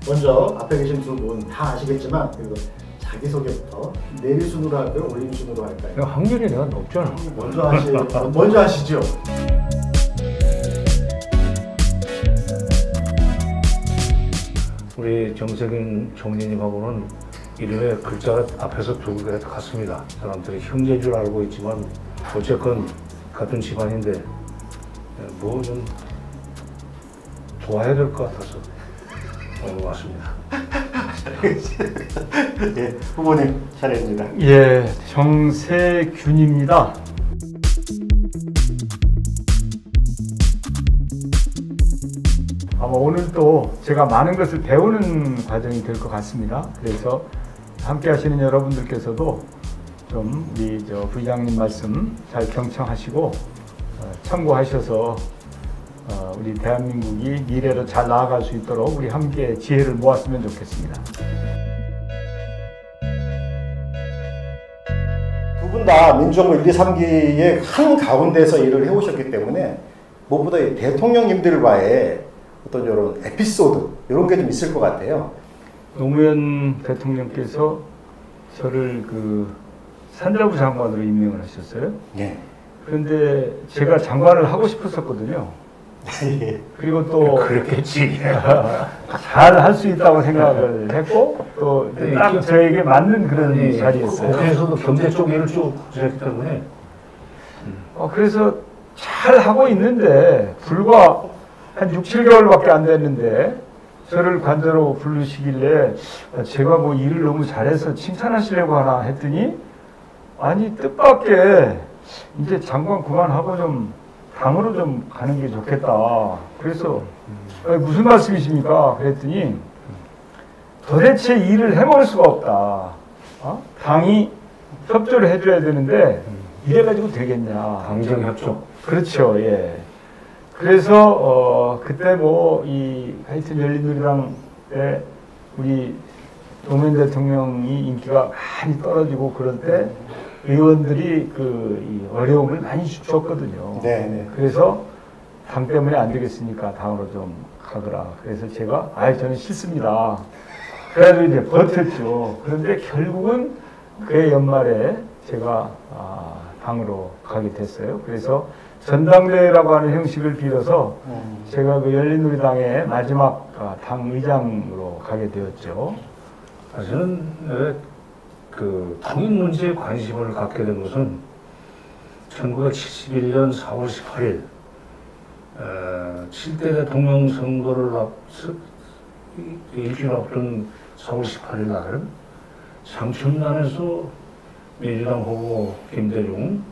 먼저 앞에 계신 두 분 다 아시겠지만 그리고 자기소개부터 내리 순으로 할까요? 올림 순으로 할까요? 확률이 내가 높잖아. 먼저 하시죠. 우리 정세균 총리님하고는 이름의 글자가 앞에서 두 개가 같습니다. 사람들이 형제인 줄 알고 있지만 어쨌건 같은 집안인데 뭐 좀 좋아해야 될 것 같아서 오는 것 같습니다. 예, 후보님 차례입니다. 예, 정세균입니다. 아마 오늘도 제가 많은 것을 배우는 과정이 될 것 같습니다. 그래서 함께 하시는 여러분들께서도 좀 우리 부의장님 말씀 잘 경청하시고 참고하셔서 우리 대한민국이 미래로 잘 나아갈 수 있도록 우리 함께 지혜를 모았으면 좋겠습니다. 두 분 다 민주정부 1, 2, 3기의 한 가운데서 일을 해오셨기 때문에 무엇보다 대통령님들과의 어떤 이런 에피소드 이런 게 좀 있을 것 같아요. 노무현 대통령께서 저를 산자부 장관으로 임명을 하셨어요. 네. 그런데 제가 장관을 하고 싶었었거든요. 그리고 또 그렇겠지. 잘 할 수 있다고 생각을 했고 또 딱 저에게 맞는 그런 자리였어요. 국회에서도 경제 쪽 일을 쭉 했기 때문에 그래서 잘 하고 있는데 불과 한 6, 7개월밖에 안 됐는데 저를 관저로 부르시길래 제가 뭐 일을 너무 잘해서 칭찬하시려고 하나 했더니 아니 뜻밖의 이제 장관 그만하고 좀 당으로 좀 가는 게 좋겠다. 그래서 무슨 말씀이십니까? 그랬더니 도대체 일을 해먹을 수가 없다. 당이 협조를 해줘야 되는데 이래가지고 되겠냐. 당정협조. 그렇죠. 예. 그래서 그때 하여튼 열린우리당 때 우리 노무현 대통령이 인기가 많이 떨어지고 그럴 때 의원들이 이 어려움을 많이 줬거든요. 네. 그래서 당 때문에 안 되겠으니까 당으로 좀 가거라. 그래서 제가 저는 싫습니다. 그래도 이제 버텼죠. 그런데 결국은 그해 연말에 제가 당으로 가게 됐어요. 그래서 전당대회라고 하는 형식을 빌어서 제가 열린우리당의 마지막 당 의장으로 가게 되었죠. 사실은 통일 문제에 관심을 갖게 된 것은 1971년 4월 18일 7대 대통령 선거를 일주일 앞둔 4월 18일 날 상춘단에서 민주당 후보 김대중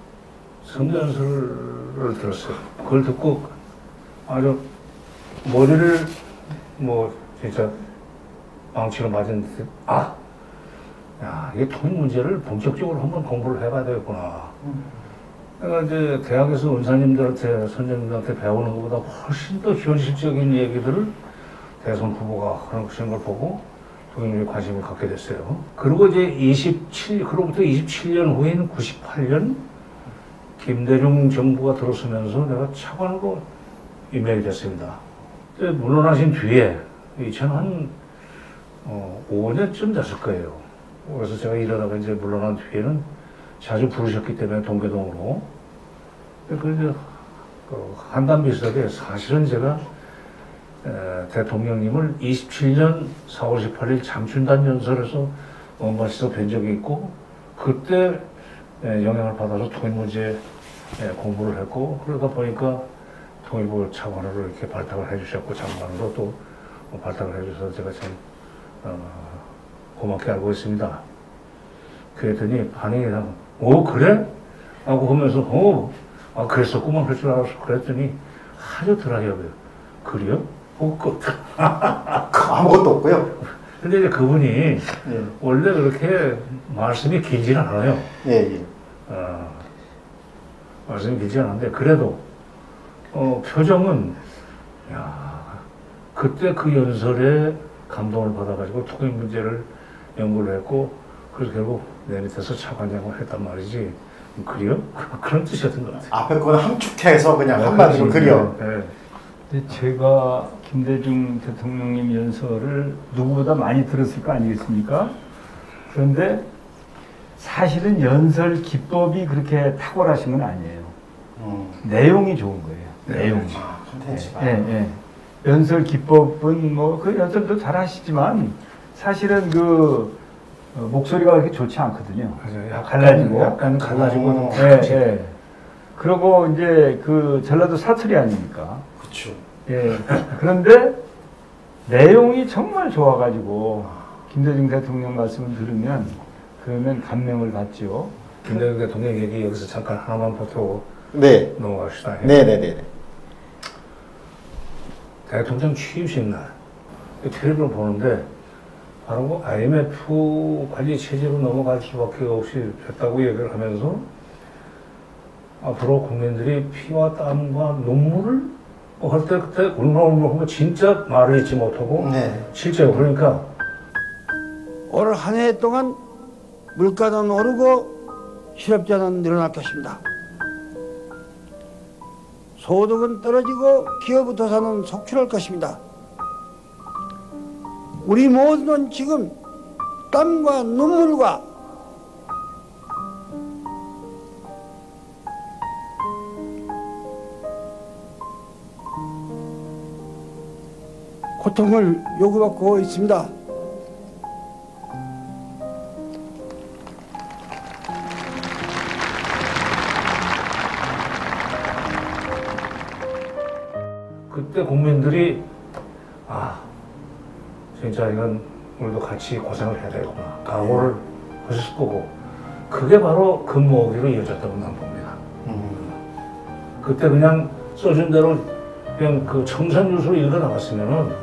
선전설을 들었어요. 그걸 듣고 아주 머리를 진짜 망치로 맞은 듯 이게 통일 문제를 본격적으로 한번 공부를 해봐야 되겠구나. 내가 이제 대학에서 은사님들한테, 선생님들한테 배우는 것보다 훨씬 더 현실적인 얘기들을 대선 후보가 하는 걸 보고 통일에 관심을 갖게 됐어요. 그리고 이제 그로부터 27년 후인 98년 김대중 정부가 들어서면서 내가 차관으로 임명이 됐습니다. 물러나신 뒤에 2005년쯤 됐을 거예요. 그래서 제가 일하다가 이제 물러난 뒤에는 자주 부르셨기 때문에 동계동으로. 그래서 한담 비슷하게 사실은 제가 대통령님을 27년 4월 18일 장춘단 연설에서 원가시서 뵌 적이 있고 그때 영향을 받아서 통일 문제 공부를 했고 그러다 보니까 통일부 차관으로 이렇게 발탁을 해주셨고 장관으로 또 발탁을 해주셔서 제가 참 고맙게 알고 있습니다. 그랬더니 반응이 그래? 하고 하면서 그랬었구만 할 줄 알았어. 그랬더니 아주 덜하더라고요. 그래요? 아무것도 없고요. 근데 이제 그분이 원래 그렇게 말씀이 길지는 않아요. 말씀이 길지 않은데 그래도 표정은 그때 그 연설에 감동을 받아가지고 통일 문제를 연구를 했고 그래서 결국 내 밑에서 차관장을 했단 말이지. 그래요? 그런 뜻이었던 것 같아요. 앞에 거는 함축해서 그냥 한마디로 그려. 근데 제가 김대중 대통령님 연설을 누구보다 많이 들었을 거 아니겠습니까? 그런데 사실은 연설 기법이 그렇게 탁월하신 건 아니에요. 내용이 좋은 거예요. 내용이. 컨텐츠가. 예. 연설 기법은 뭐 그 연설도 잘 하시지만 사실은 그 목소리가 그렇게 좋지 않거든요. 맞아요. 갈라지고. 약간 갈라지고. 예. 그리고 이제 그 전라도 사투리 아닙니까? 그렇죠. 예. 그런데 내용이 정말 좋아가지고 김대중 대통령 말씀을 들으면 그러면 감명을 받죠. 김대중 대통령 얘기 여기서 잠깐 하나만 보태고 네. 넘어갑시다. 네네네. 대통령 취임식 날 텔레비를 보는데 바로 그 IMF 관리 체제로 넘어갈 수밖에 없이 됐다고 얘기를 하면서 앞으로 국민들이 피와 땀과 눈물을 할 때 그때 울먹울먹 하면 진짜 말을 잊지 못하고 네. 실제로 그러니까 올 한 해 동안 물가는 오르고 실업자는 늘어날 것입니다. 소득은 떨어지고 기업부터 사는 속출할 것입니다. 우리 모두는 지금 땀과 눈물과 고통을 요구받고 있습니다. 그때 국민들이 진짜 이건 우리도 같이 고생을 해야 되겠구나 각오를 하셨을 거고 그게 바로 근무하기로 이어졌다고 난 봅니다. 그때 그냥 써준 대로 그냥 그 청산유수로 읽어 나갔으면은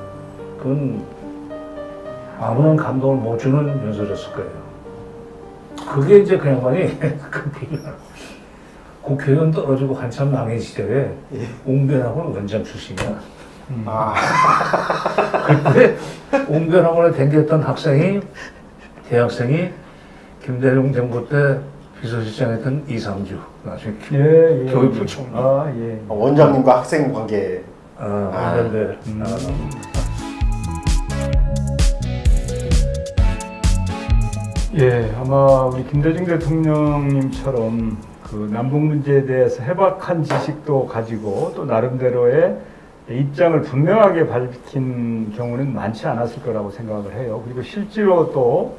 그건 아무런 감동을 못 주는 연설이었을 거예요. 그게 이제 그 양반이 국회의원 떨어지고 한참 망해 시절에 웅변학원 원장 출신이야. 그때 웅변학원에 댕겼던 대학생이 김대중 정부 때 비서실장했던 이삼주 나중에 교육부 총리. 원장님과 학생 관계. 네. 예, 아마 우리 김대중 대통령님처럼 그 남북 문제에 대해서 해박한 지식도 가지고 또 나름대로의 입장을 분명하게 밝힌 경우는 많지 않았을 거라고 생각을 해요. 그리고 실제로 또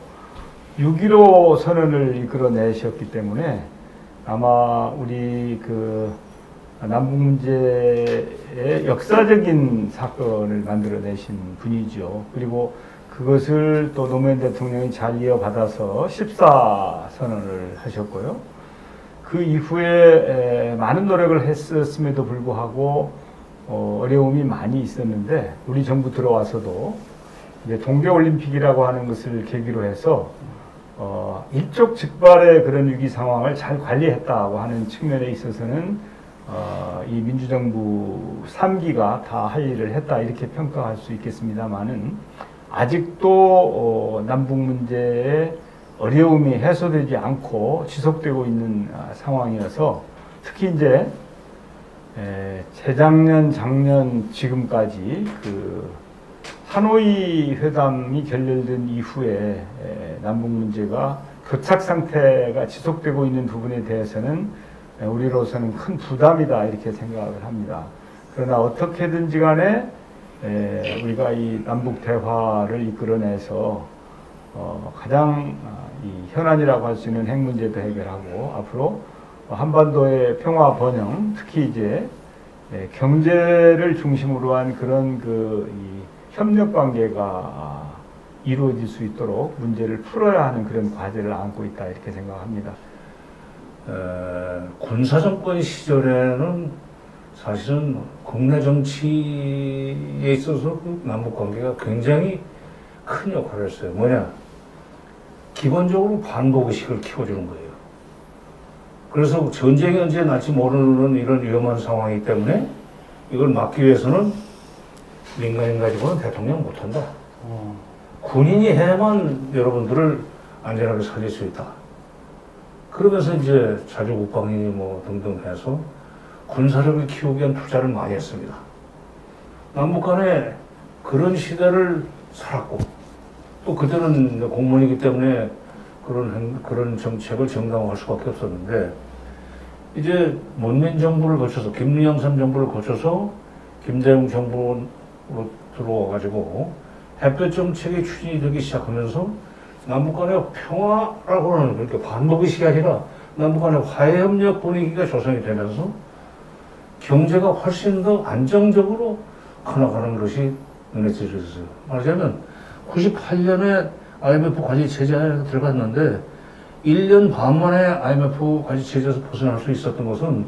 6.15 선언을 이끌어내셨기 때문에 아마 우리 그 남북 문제의 역사적인 사건을 만들어내신 분이죠. 그리고 그것을 또 노무현 대통령이 잘 이어받아서 14선언을 하셨고요. 그 이후에 많은 노력을 했었음에도 불구하고 어려움이 많이 있었는데 우리 정부 들어와서도 이제 동계올림픽이라고 하는 것을 계기로 해서 일촉즉발의 그런 위기 상황을 잘 관리했다고 하는 측면에 있어서는 이 민주정부 3기가 다 할 일을 했다 이렇게 평가할 수 있겠습니다만은 아직도 남북 문제의 어려움이 해소되지 않고 지속되고 있는 상황이어서 특히 이제 재작년, 작년, 지금까지 그 하노이 회담이 결렬된 이후에 남북 문제가 교착 상태가 지속되고 있는 부분에 대해서는 우리로서는 큰 부담이다 이렇게 생각을 합니다. 그러나 어떻게든지 간에 우리가 이 남북 대화를 이끌어내서 가장 이 현안이라고 할 수 있는 핵 문제도 해결하고 앞으로 한반도의 평화 번영, 특히 이제 경제를 중심으로 한 그런 이 협력 관계가 이루어질 수 있도록 문제를 풀어야 하는 그런 과제를 안고 있다 이렇게 생각합니다. 군사정권 시절에는 사실은 국내 정치에 있어서 그 남북 관계가 굉장히 큰 역할을 했어요. 뭐냐? 기본적으로 반복의식을 키워주는 거예요. 그래서 전쟁이 언제 날지 모르는 이런 위험한 상황이기 때문에 이걸 막기 위해서는 민간인 가지고는 대통령 못한다. 군인이 해야만 여러분들을 안전하게 살릴 수 있다. 그러면서 이제 자주국방이 뭐 등등 해서 군사력을 키우기 위한 투자를 많이 했습니다. 남북 간에 그런 시대를 살았고 또 그때는 공무원이기 때문에 그런 정책을 정당화할 수밖에 없었는데 이제 문민 정부를 거쳐서 김영삼 정부를 거쳐서 김대중 정부로 들어와가지고 햇볕 정책이 추진이 되기 시작하면서 남북 간의 평화라고 하는 그렇게 반복의식이 아니라 남북 간의 화해협력 분위기가 조성이 되면서 경제가 훨씬 더 안정적으로 커나가는 것이 눈에 띄어졌어요. 말하자면 98년에 IMF 관리 체제에 들어갔는데 1년 반 만에 IMF 관리 체제에서 벗어날 수 있었던 것은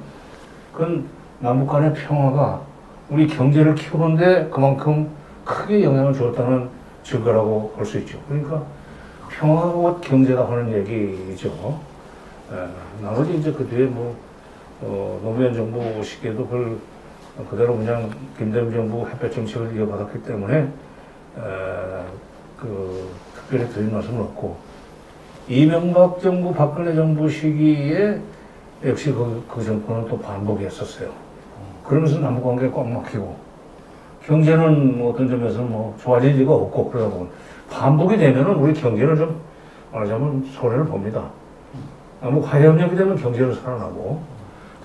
그건 남북 간의 평화가 우리 경제를 키우는데 그만큼 크게 영향을 주었다는 증거라고 볼 수 있죠. 그러니까 평화와 경제가 하는 얘기죠. 나머지 이제 그 뒤에 노무현 정부 시기에도 그걸 그대로 그냥 김대중 정부 햇볕 정책을 이어받았기 때문에 특별히 드린 말씀은 없고 이명박 정부, 박근혜 정부 시기에 역시 그 정권은 또 반복했었어요. 그러면서 남북관계가 꽉 막히고 경제는 어떤 점에서는 좋아질 리가 없고 그러다 보면 반복이 되면은 우리 경제는 좀 말하자면 손해를 봅니다. 남북 화해협력이 되면 경제는 살아나고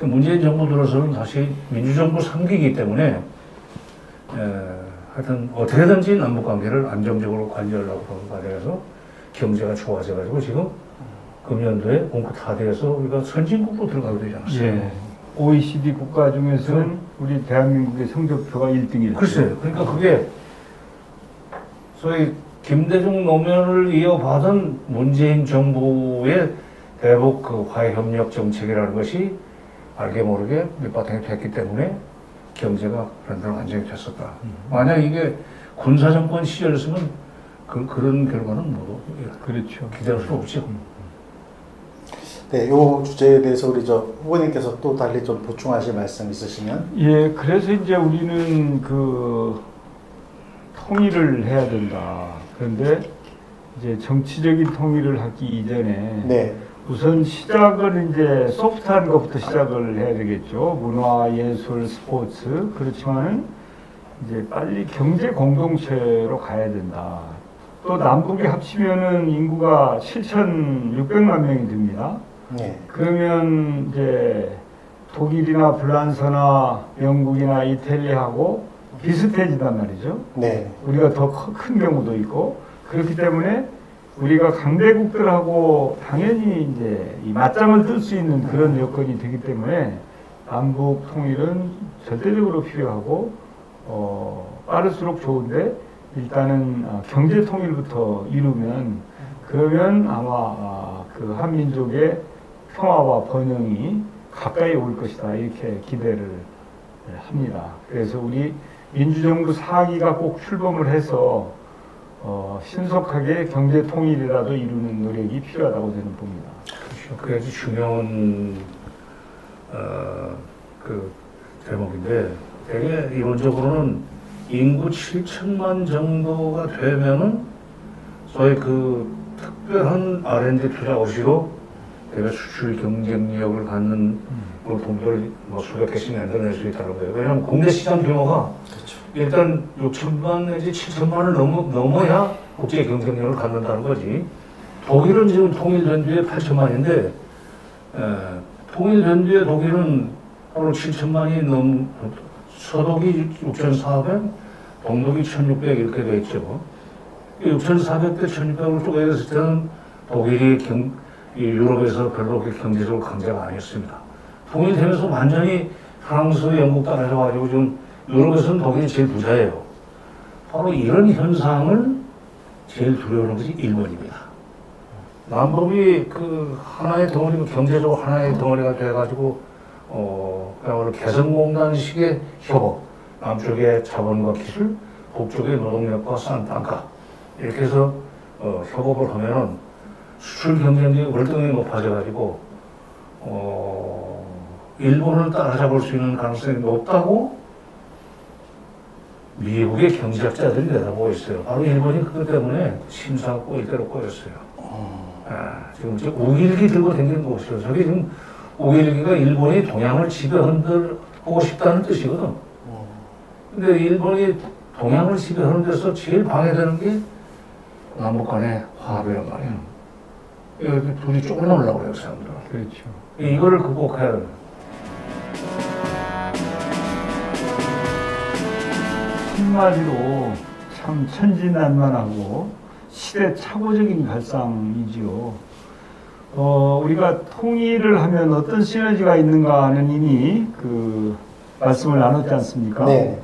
문재인 정부 들어서는 다시 민주정부 3기이기 때문에 하여튼 어떻게든지 남북관계를 안정적으로 관리하려고 하는 과정에서 경제가 좋아져가지고 지금 금년도에 옹크타드에서 우리가 선진국으로 들어가게 되지 않았어요. 예. OECD 국가 중에서는 우리 대한민국의 성적표가 1등이었죠. 글쎄요. 그러니까 그게 소위 김대중 노무현을 이어받은 문재인 정부의 대북 화해협력 정책이라는 것이 알게 모르게 밑바탕이 됐기 때문에 경제가 그런 대로 안정이 됐었다. 만약 이게 군사정권 시절이었으면 그런 결과는 그렇죠. 기대할 수 없죠. 네, 이 주제에 대해서 우리 후보님께서 또 달리 좀 보충하실 말씀 있으시면. 예, 그래서 이제 우리는 통일을 해야 된다. 그런데 이제 정치적인 통일을 하기 이전에 네. 우선 시작은 이제 소프트한 것부터 시작을 해야 되겠죠. 문화, 예술, 스포츠. 그렇지만은 이제 빨리 경제 공동체로 가야 된다. 또 남북이 합치면은 인구가 7,600만 명이 됩니다. 네. 그러면 이제 독일이나 불란서나 영국이나 이탈리아하고 비슷해진단 말이죠. 네. 우리가 더 큰 경우도 있고 그렇기 때문에 우리가 강대국들하고 당연히 이제 이 맞짱을 뜰 수 있는 그런 여건이 되기 때문에 남북 통일은 절대적으로 필요하고 빠를수록 좋은데 일단은 경제 통일부터 이루면 그러면 아마 그 한민족의 평화와 번영이 가까이 올 것이다 이렇게 기대를 합니다. 그래서 우리 민주정부 4기가 꼭 출범을 해서 신속하게 경제 통일이라도 이루는 노력이 필요하다고 저는 봅니다. 그렇죠. 그게 아주 중요한 대목인데 되게 이론적으로는 인구 7천만 정도가 되면은 소위 특별한 R&D 투자 없이도 대외 수출 경쟁력을 갖는 물품들을 수백 개씩 만들어낼 수 있다는 거예요. 왜냐하면 국내 시장 규모가 그렇죠. 일단 6천만 내지 7천만을 넘어야 국제 경쟁력을 갖는다는 거지. 독일은 지금 통일된 뒤에 8천만인데 통일된 뒤에 독일은 바로 7천만이 서독이 6,400, 동독이 1,600 이렇게 돼 있죠. 6,400 대 1,600으로 쪼개졌을 때는 독일이 유럽에서 별로 그렇게 경제적으로 강자가 아니었습니다. 통일되면서 완전히 프랑스, 영국 따라져가지고 지금 유럽에서는 독일이 제일 부자예요. 바로 이런 현상을 제일 두려워하는 것이 일본입니다. 남북이 하나의 덩어리가 경제적으로 하나의 덩어리가 돼가지고 그야말로 개성공단식의 협업, 남쪽의 자본과 기술, 북쪽의 노동력과 싼 단가 이렇게 해서 협업을 하면은 수출 경쟁력이 월등히 높아져가지고 일본을 따라잡을 수 있는 가능성이 높다고 미국의 경제학자들이 내다보고 있어요. 바로 일본이 그것 때문에 심사가 꼬일 대로 꼬였어요. 지금 5.11 들고 다니는 것이죠. 저게 지금 5.11가 일본이 동양을 지배 흔들고 싶다는 뜻이거든. 근데 일본이 동양을 지배하는 데서 제일 방해되는 게 남북 간의 화합이란 말이에요. 여기 둘이 쪼그라놓으려고 그래요, 사람들은. 그렇죠. 이거를 극복해야 돼요. 한마디로 참 천진난만하고 시대착오적인 발상이지요. 우리가 통일을 하면 어떤 시너지가 있는가는 이미 그 말씀을 나눴지 않습니까? 네.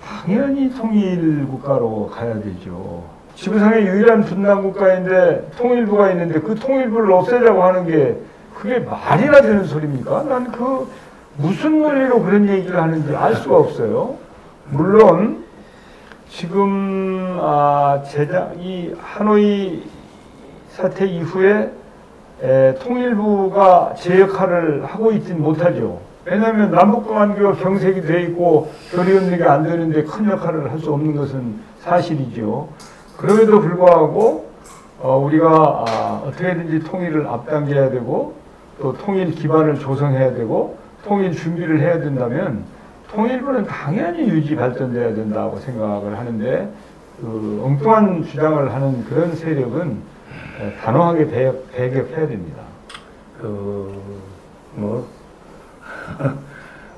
당연히 통일 국가로 가야 되죠. 지구상의 유일한 분단 국가인데 통일부가 있는데 그 통일부를 없애자고 하는 게 그게 말이나 되는 소리입니까? 난 그 무슨 논리로 그런 얘기를 하는지 알 수가 없어요. 물론 지금 이 하노이 사태 이후에 통일부가 제 역할을 하고 있진 못하죠. 왜냐하면 남북관계가 경색이 돼 있고 교류연락이 안 되는데 큰 역할을 할 수 없는 것은 사실이죠. 그럼에도 불구하고 우리가 어떻게든지 통일을 앞당겨야 되고 또 통일 기반을 조성해야 되고 통일 준비를 해야 된다면 통일부는 당연히 유지 발전돼야 된다고 생각을 하는데 그 엉뚱한 주장을 하는 그런 세력은 단호하게 배격해야 됩니다.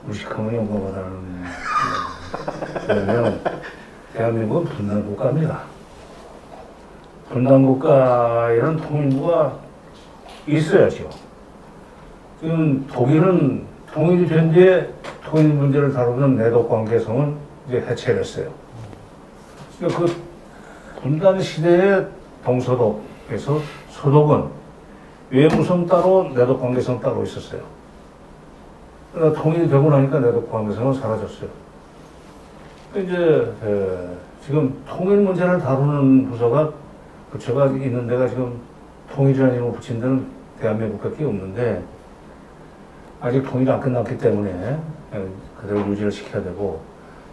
무식하면 용감하다는 그러면 대한민국은 분단국가입니다. 분단국가에는 통일부가 있어야죠. 지금 독일은 통일이 된 뒤에 통일 문제를 다루는 내독관계성은 이제 해체를 했어요. 그러니까 그 분단 시대의 동서독에서 서독은 외무성 따로 내독관계성 따로 있었어요. 그러니까 통일이 되고 나니까 내독관계성은 사라졌어요. 이제 지금 통일 문제를 다루는 부처가 있는 데가 지금 통일이라는 이름을 붙인 데는 대한민국밖에 없는데 아직 통일이 안 끝났기 때문에 그대로 유지를 시켜야 되고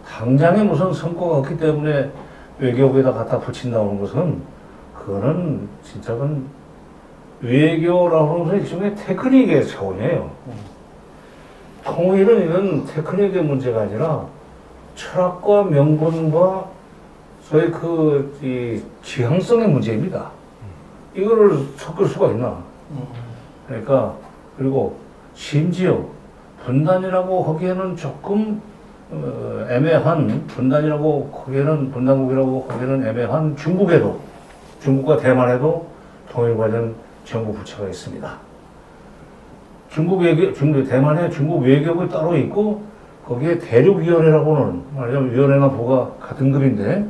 당장에 무슨 성과가 없기 때문에 외교부에다 갖다 붙인다는 것은 그거는 진짜 외교라고 하는 것은 일종의 테크닉의 차원이에요. 통일은 이건 테크닉의 문제가 아니라 철학과 명분과 소위 이 지향성의 문제입니다. 이거를 섞을 수가 있나? 그러니까 그리고 심지어 분단이라고 하기에는 조금 애매한 분단이라고 하기에는 분단국이라고 하기에는 애매한 중국과 대만에도 통일 관련 정부 부처가 있습니다. 대만에 중국 외교부 따로 있고 거기에 대륙위원회라고는 말하자면 위원회나 부가 같은 급인데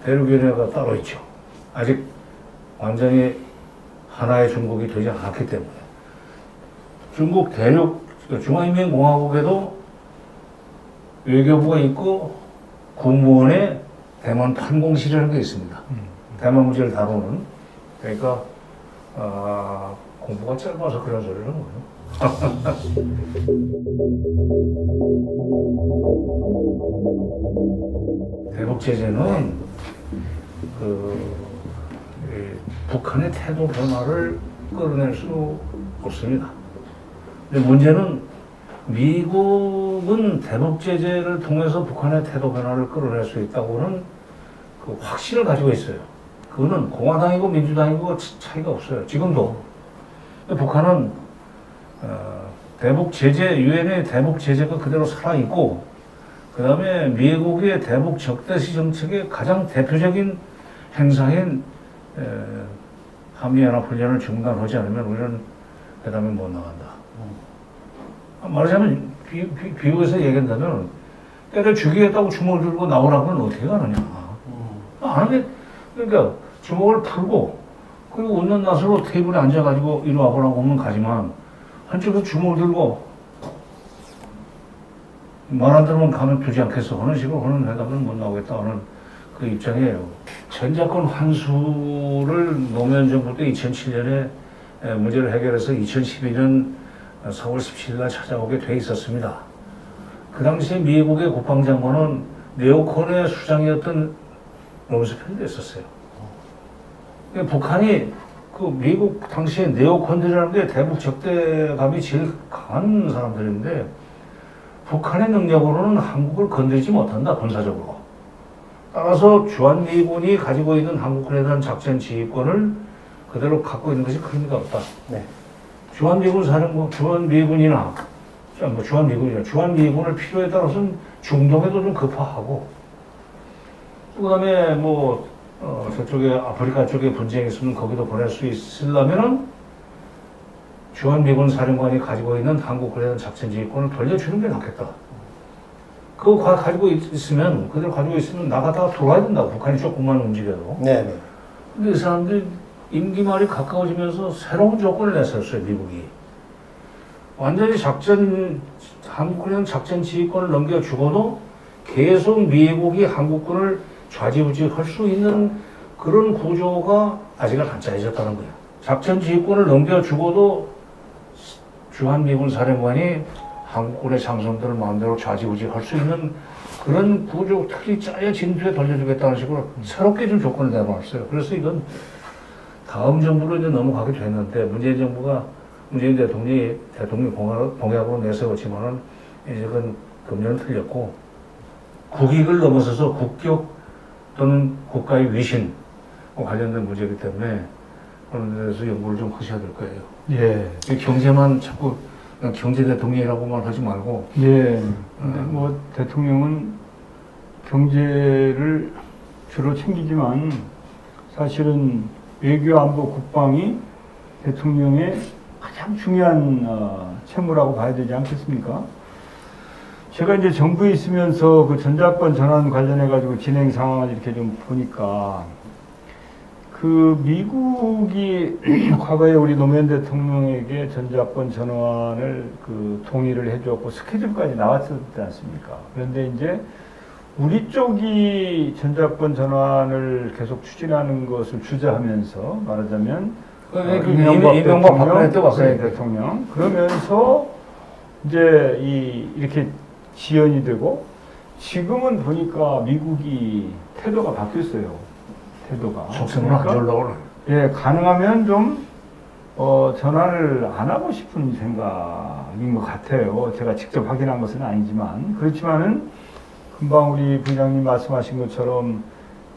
대륙위원회가 따로 있죠. 아직 완전히 하나의 중국이 되지 않았기 때문에 중국 중화인민공화국에도 외교부가 있고 국무원에 대만 판공실이라는 게 있습니다. 대만 문제를 다루는. 그러니까 공부가 짧아서 그런 소리를 하는 거예요. 대북 제재는 북한의 태도 변화를 끌어낼 수 없습니다. 근데 문제는 미국은 대북 제재를 통해서 북한의 태도 변화를 끌어낼 수 있다고는 그 확신을 가지고 있어요. 그거는 공화당이고 민주당이고 차이가 없어요. 지금도. 북한은 대북 제재, 유엔의 대북 제재가 그대로 살아있고, 그 다음에 미국의 대북 적대시 정책의 가장 대표적인 행사인 한미연합훈련을 중단하지 않으면 우리는 회담에 못 나간다. 말하자면 비유해서 얘기한다면 때를 죽이겠다고 주먹을 들고 나오라고는 어떻게 가느냐. 안 하게, 그러니까 주먹을 풀고 그리고 웃는 낯으로 테이블에 앉아가지고 이리 와보라고 하면 가지만 한쪽에서 주먹을 들고 말 안 들으면 가면 두지 않겠어 하는 식으로 하는 회담은 못 나오겠다 하는 그 입장이에요. 전자권 환수를 노무현 정부 때 2007년에 문제를 해결해서 2012년 4월 17일 날 찾아오게 돼 있었습니다. 그 당시에 미국의 국방장관은 네오콘의 수장이었던 롬스펠드 였었어요. 북한이 그 미국 당시에 네오콘들이라는 게 대북 적대감이 제일 강한 사람들인데 북한의 능력으로는 한국을 건드리지 못한다, 군사적으로. 따라서 주한미군이 가지고 있는 한국군에 대한 작전 지휘권을 그대로 갖고 있는 것이 큰 의미가 없다. 네. 주한미군 사령부, 주한미군을 필요에 따라서는 중동에도 좀 급파하고, 그 다음에 저쪽에 아프리카 쪽에 분쟁이 있으면 거기도 보낼 수 있으려면은 주한미군 사령관이 가지고 있는 한국군에 대한 작전지휘권을 돌려주는 게 낫겠다. 그거 그대로 가지고 있으면 나갔다가 돌아야 된다. 북한이 조금만 움직여도. 네, 네. 근데 이 사람들이 임기 말이 가까워지면서 새로운 조건을 내세웠어요, 미국이. 완전히 한국군에 대한 작전지휘권을 넘겨주고도 계속 미국이 한국군을 좌지우지할 수 있는 그런 구조가 아직은 안 짜여졌다는 거예요. 작전지휘권을 넘겨주고도 주한미군 사령관이 한국군의 장성들을 마음대로 좌지우지할 수 있는 그런 구조 틀이 짜여진 뒤에 돌려주겠다는 식으로 새롭게 좀 조건을 내놓았어요. 그래서 이건 다음 정부로 이제 넘어가게 됐는데, 문재인 대통령이 공약으로 내세웠지만은 이제 그건 금년은 틀렸고, 국익을 넘어서서 국격 또는 국가의 위신 관련된 문제이기 때문에 그런 데 대해서 연구를 좀 하셔야 될 거예요. 예. 경제만 자꾸 그냥 경제 대통령이라고만 하지 말고. 예. 근데 대통령은 경제를 주로 챙기지만 사실은 외교, 안보, 국방이 대통령의 가장 중요한 채무라고 봐야 되지 않겠습니까? 제가 이제 정부에 있으면서 그 전자권 전환 관련해가지고 진행 상황을 이렇게 좀 보니까, 그 미국이 과거에 우리 노무현 대통령에게 전자권 전환을 그 동의를 해줬고 스케줄까지 나왔었지 않습니까? 그런데 이제 우리 쪽이 전자권 전환을 계속 추진하는 것을 주저하면서, 말하자면 이명박 박근혜 때 왔어요. 대통령 그러면서 이제 이렇게 지연이 되고, 지금은 보니까 미국이 태도가 바뀌었어요. 태도가. 속셈을 안 주려고 그래. 예, 가능하면 좀 전환을 안 하고 싶은 생각인 것 같아요. 제가 직접 확인한 것은 아니지만. 그렇지만은 금방 우리 부장님 말씀하신 것처럼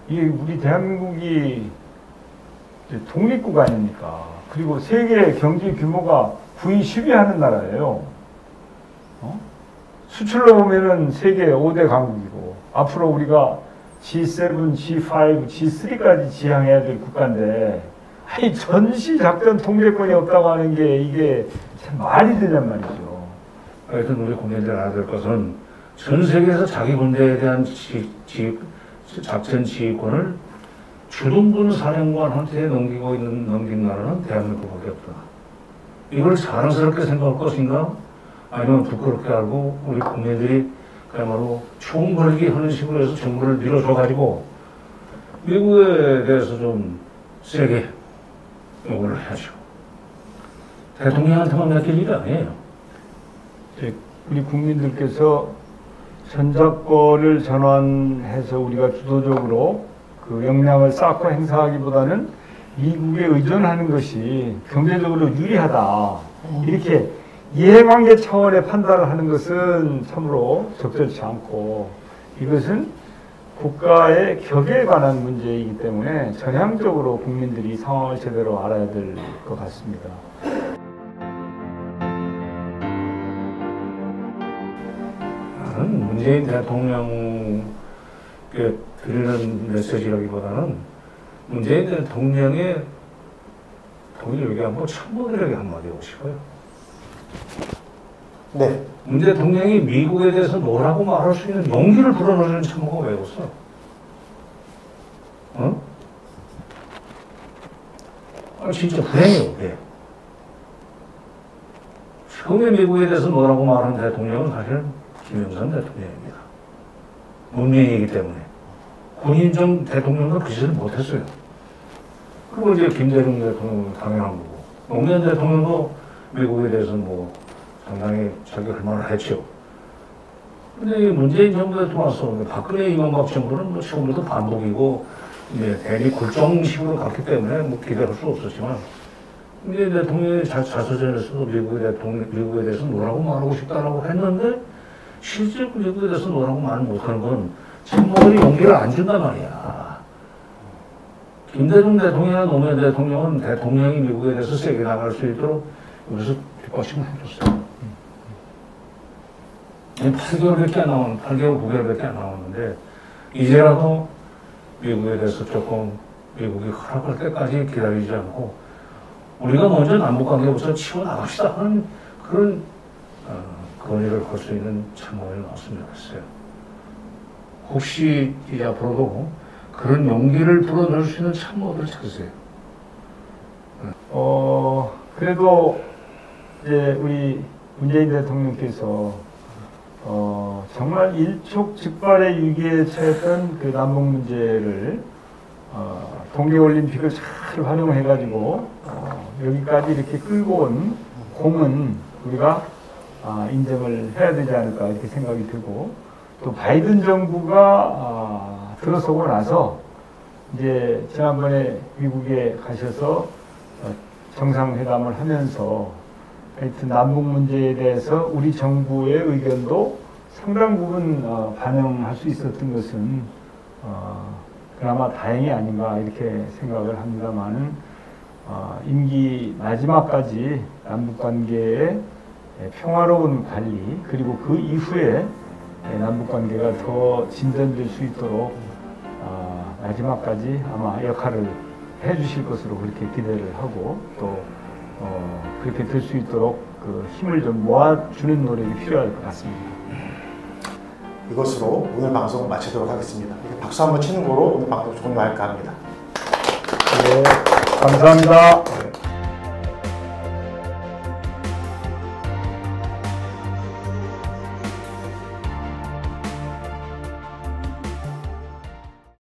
우리 대한민국이 독립국 아닙니까? 그리고 세계 경제 규모가 9위 10위 하는 나라예요. 수출로 보면은 세계 5대 강국이고, 앞으로 우리가 G7, G5, G3까지 지향해야 될 국가인데, 아니 전시 작전 통제권이 없다고 하는 게 이게 참 말이 되냔 말이죠. 하여튼 우리 국민들이 알아야 될 것은, 전 세계에서 자기 군대에 대한 작전 지휘권을 주둔군 사령관한테 넘긴 나라는 대한민국밖에 없다. 이걸 자랑스럽게 생각할 것인가? 아니면 부끄럽게 알고 우리 국민들이 그야말로 총 걸기 하는 식으로 해서 정부를 밀어줘가지고 미국에 대해서 좀 세게 요구를 해야죠. 대통령한테만 맡길 일이 아니에요. 우리 국민들께서 전자권을 전환해서 우리가 주도적으로 그 역량을 쌓고 행사하기보다는 미국에 의존하는 것이 경제적으로 유리하다, 이렇게 이해관계 차원의 판단을 하는 것은 참으로 적절치 않고, 이것은 국가의 격에 관한 문제이기 때문에 전향적으로 국민들이 상황을 제대로 알아야 될 것 같습니다. 나는 문재인 대통령께 드리는 메시지라기보다는 문재인 대통령의 통일 얘기하고 참모들에게 한마디 하고 싶어요. 네. 문 대통령이 미국에 대해서 뭐라고 말할 수 있는 용기를 불어넣는 참모가 왜 없어? 진짜 불행해요, 그게. 처음에 미국에 대해서 뭐라고 말한 대통령은 사실 김영삼 대통령입니다. 문명이기 때문에. 군인정 대통령도 그 짓을 못했어요. 그리고 이제 김대중 대통령은 당연한 거고, 노무현 대통령도 미국에 대해서 상당히 자기 할 말을 했죠. 근데 문재인 정부에 들어와서 박근혜 이명박 정부는 처음부터 반복이고, 이제 대리 굴종식으로 갔기 때문에 기대할 수 없었지만, 문재인 대통령이 자서전에서도 미국에 대해서 뭐라고 말하고 싶다라고 했는데, 실제 미국에 대해서 뭐라고 말 못하는 건 참모들이 용기를 안 준단 말이야. 김대중 대통령이나 노무현 대통령은 대통령이 미국에 대해서 세게 나갈 수 있도록 여기서 뒷받침을 해줬어요. 8개월밖에 안 나오는, 8개월, 9개월밖에 안 나오는데, 이제라도 미국에 대해서 조금 미국이 허락할 때까지 기다리지 않고, 우리가 먼저 남북관계부터 치워나갑시다 하는 그런 건의를 할 수 있는 참모를 나왔으면 좋겠어요. 혹시 이제 앞으로도 그런 용기를 불어넣을 수 있는 참모들을 찾으세요. 그래도 이제 우리 문재인 대통령께서 정말 일촉즉발의 위기에 처했던 그 남북 문제를 동계올림픽을 잘 활용해가지고 여기까지 이렇게 끌고 온 공은 우리가 인정을 해야 되지 않을까 이렇게 생각이 들고, 또 바이든 정부가 들어서고 나서 이제 지난번에 미국에 가셔서 정상회담을 하면서 하여튼 남북 문제에 대해서 우리 정부의 의견도 상당 부분 반영할 수 있었던 것은 그나마 다행이 아닌가 이렇게 생각을 합니다만은, 임기 마지막까지 남북 관계의 평화로운 관리, 그리고 그 이후에 남북 관계가 더 진전될 수 있도록 마지막까지 아마 역할을 해주실 것으로 그렇게 기대를 하고, 또 그렇게 될 수 있도록 그 힘을 좀 모아주는 노력이 필요할 것 같습니다. 이것으로 오늘 방송을 마치도록 하겠습니다. 이렇게 박수 한번 치는 거로 오늘 방송 종료할까 합니다. 네, 감사합니다.